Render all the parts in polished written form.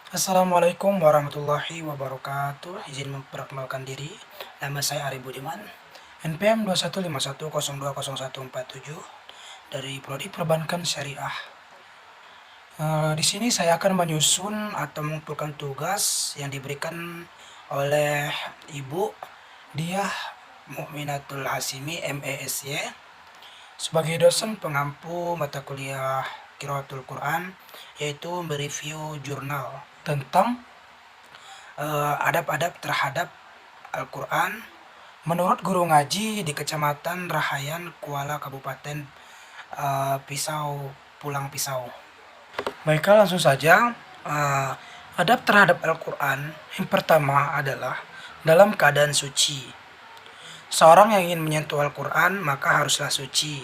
Assalamualaikum warahmatullahi wabarakatuh. Izin memperkenalkan diri. Nama saya Ari Budiman. NPM 2151020147 dari Prodi Perbankan Syariah. Di sini saya akan menyusun atau mengumpulkan tugas yang diberikan oleh Ibu Diah Mukminatul Hasimi MESY sebagai dosen pengampu mata kuliah Qiraatul Quran, yaitu mereview jurnal tentang adab-adab terhadap Al-Quran menurut guru ngaji di Kecamatan Rahayan, Kuala, Kabupaten Pulang Pisau. Baiklah, langsung saja. Adab terhadap Al-Quran yang pertama adalah dalam keadaan suci. Seorang yang ingin menyentuh Al-Quran maka haruslah suci,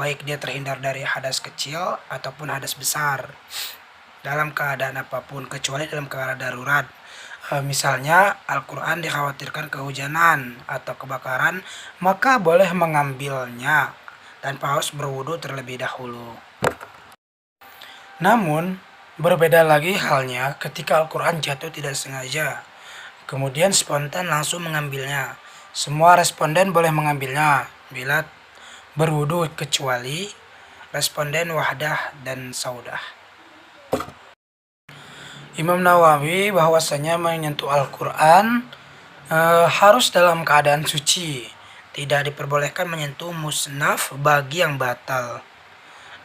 baik dia terhindar dari hadas kecil ataupun hadas besar, dalam keadaan apapun kecuali dalam keadaan darurat. Misalnya Al-Quran dikhawatirkan kehujanan atau kebakaran, maka boleh mengambilnya tanpa harus berwudu terlebih dahulu. Namun, berbeda lagi halnya ketika Al-Quran jatuh tidak sengaja, kemudian spontan langsung mengambilnya. Semua responden boleh mengambilnya bila berwudu kecuali responden wahdah dan saudah. Imam Nawawi bahwasanya menyentuh Al-Quran harus dalam keadaan suci. Tidak diperbolehkan menyentuh musnaf bagi yang batal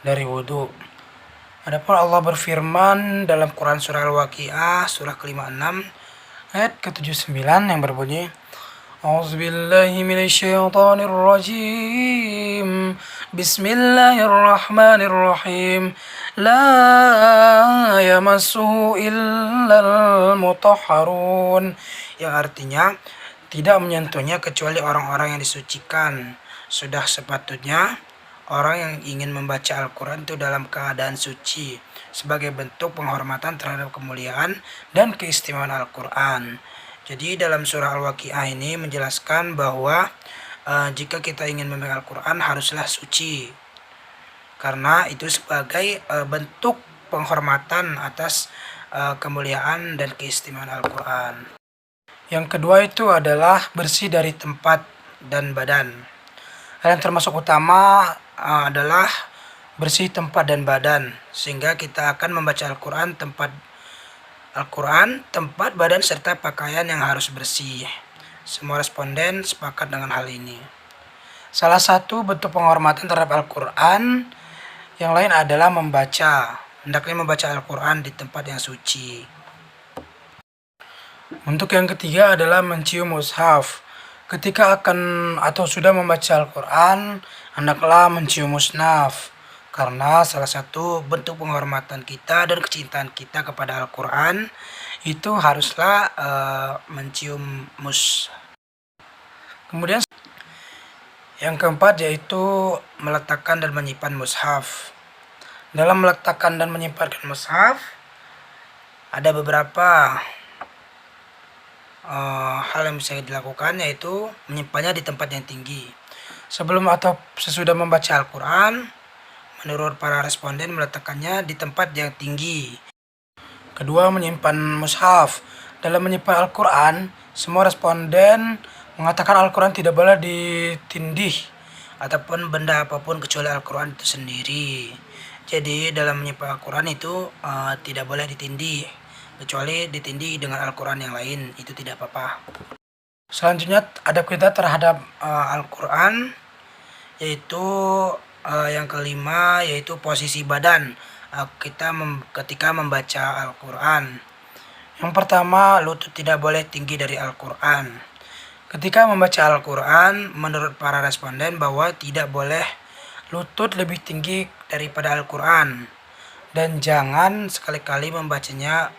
dari wudu. Adapun Allah berfirman dalam Quran surah Al-Waqiah surah ke-56 ayat ke-79 yang berbunyi, A'udzubillahi minasyaitonirrajim. Bismillahirrahmanirrahim. La yamassuhu illal mutahharun. Yang artinya tidak menyentuhnya kecuali orang-orang yang disucikan. Sudah sepatutnya orang yang ingin membaca Al-Quran itu dalam keadaan suci sebagai bentuk penghormatan terhadap kemuliaan dan keistimewaan Al-Quran. Jadi dalam surah Al-Waqiah ini menjelaskan bahwa jika kita ingin memegang Al-Quran haruslah suci, karena itu sebagai bentuk penghormatan atas kemuliaan dan keistimewaan Al-Quran. Yang kedua itu adalah bersih dari tempat dan badan. Hal yang termasuk utama adalah bersih tempat dan badan, sehingga kita akan membaca Al-Quran, tempat badan serta pakaian yang harus bersih. Semua responden sepakat dengan hal ini. Salah satu bentuk penghormatan terhadap Al-Quran yang lain adalah hendaknya membaca Al-Quran di tempat yang suci. Untuk yang ketiga adalah mencium mushaf. Ketika akan atau sudah membaca Al-Quran, hendaklah mencium mushaf, karena salah satu bentuk penghormatan kita dan kecintaan kita kepada Al-Quran itu haruslah mencium mushaf. Kemudian yang keempat yaitu meletakkan dan menyimpan mushaf. Dalam meletakkan dan menyimpan mushaf ada beberapa hal yang bisa dilakukan, yaitu menyimpannya di tempat yang tinggi. Sebelum atau sesudah membaca Al-Quran, menurut para responden meletakkannya di tempat yang tinggi. Kedua, menyimpan mushaf. Dalam menyimpan Al-Quran, semua responden mengatakan Al-Quran tidak boleh ditindih ataupun benda apapun kecuali Al-Quran itu sendiri. Jadi dalam menyimpan Al-Quran itu tidak boleh ditindih, kecuali ditindih dengan Al-Quran yang lain, itu tidak apa-apa. Selanjutnya adab kita terhadap Al-Quran yaitu yang kelima yaitu posisi badan ketika membaca Al-Quran. Yang pertama, lutut tidak boleh tinggi dari Al-Quran. Ketika membaca Al-Quran, menurut para responden bahwa tidak boleh lutut lebih tinggi daripada Al-Quran, dan jangan sekali-kali membacanya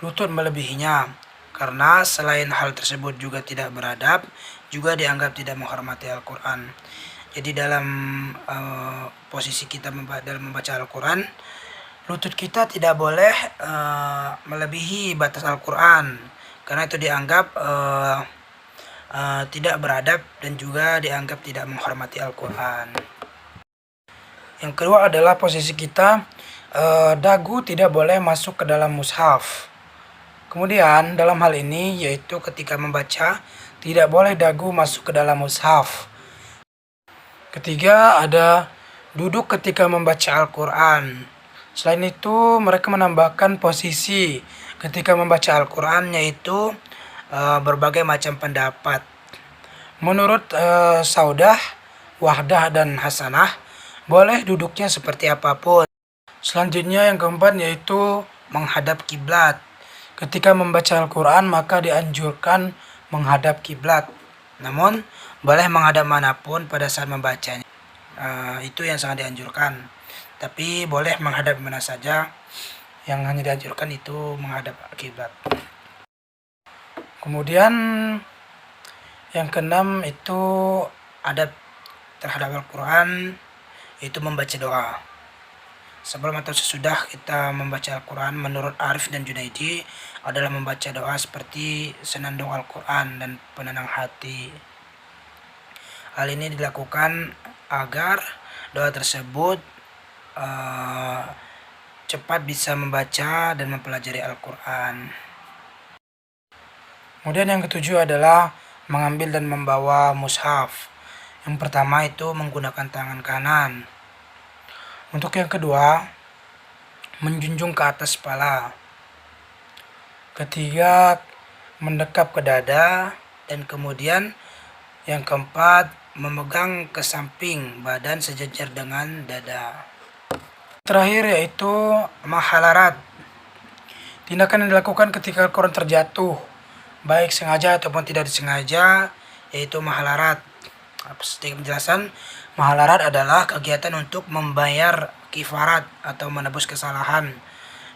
lutut melebihinya, karena selain hal tersebut juga tidak beradab, juga dianggap tidak menghormati Al-Quran. Jadi dalam posisi kita dalam membaca Al-Quran, lutut kita tidak boleh melebihi batas Al-Quran, karena itu dianggap tidak beradab dan juga dianggap tidak menghormati Al-Quran. Yang kedua adalah posisi kita, dagu tidak boleh masuk ke dalam mushaf. Kemudian dalam hal ini yaitu ketika membaca tidak boleh dagu masuk ke dalam mushaf. Ketiga ada duduk ketika membaca Al-Quran. Selain itu mereka menambahkan posisi ketika membaca Al-Quran yaitu berbagai macam pendapat. Menurut Saudah, Wahdah dan Hasanah boleh duduknya seperti apapun. Selanjutnya yang keempat yaitu menghadap kiblat. Ketika membaca Al-Quran maka dianjurkan menghadap kiblat. Namun boleh menghadap manapun pada saat membacanya. Itu yang sangat dianjurkan. Tapi boleh menghadap mana saja. Yang hanya dianjurkan itu menghadap kiblat. Kemudian yang keenam itu adab terhadap Al-Quran, yaitu membaca doa. Sebelum atau sesudah kita membaca Al-Quran, menurut Arif dan Junaidi adalah membaca doa seperti senandung Al-Quran dan penenang hati. Hal ini dilakukan agar doa tersebut cepat bisa membaca dan mempelajari Al-Quran. Kemudian yang ketujuh adalah mengambil dan membawa mushaf. Yang pertama itu menggunakan tangan kanan. Untuk yang kedua, menjunjung ke atas kepala. Ketiga, mendekap ke dada. Dan kemudian yang keempat, memegang ke samping badan sejajar dengan dada. Terakhir yaitu mahalarat. Tindakan yang dilakukan ketika Al-Quran terjatuh, baik sengaja ataupun tidak disengaja, yaitu mahalarat. Sedikit penjelasan, mahalarat adalah kegiatan untuk membayar kifarat atau menebus kesalahan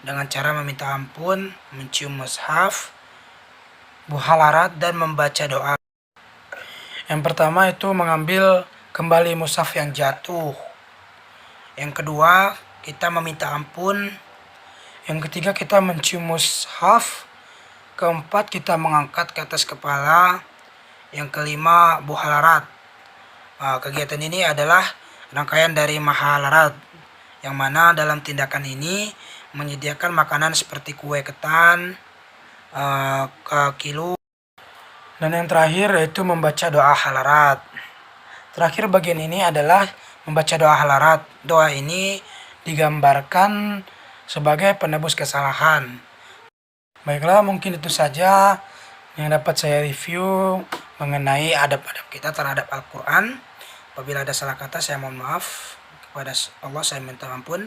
dengan cara meminta ampun, mencium mushaf, muhalarat, dan membaca doa. Yang pertama itu mengambil kembali mushaf yang jatuh. Yang kedua, kita meminta ampun. Yang ketiga, kita mencium mushaf. Keempat, kita mengangkat ke atas kepala. Yang kelima, buhalarat. Kegiatan ini adalah rangkaian dari mahalarat, yang mana dalam tindakan ini menyediakan makanan seperti kue ketan, kilu, dan yang terakhir yaitu membaca doa halarat. Terakhir bagian ini adalah membaca doa halarat. Doa ini digambarkan sebagai penebus kesalahan. Baiklah, mungkin itu saja yang dapat saya review mengenai adab-adab kita terhadap Al-Quran. Apabila ada salah kata saya mohon maaf. Kepada Allah saya minta ampun.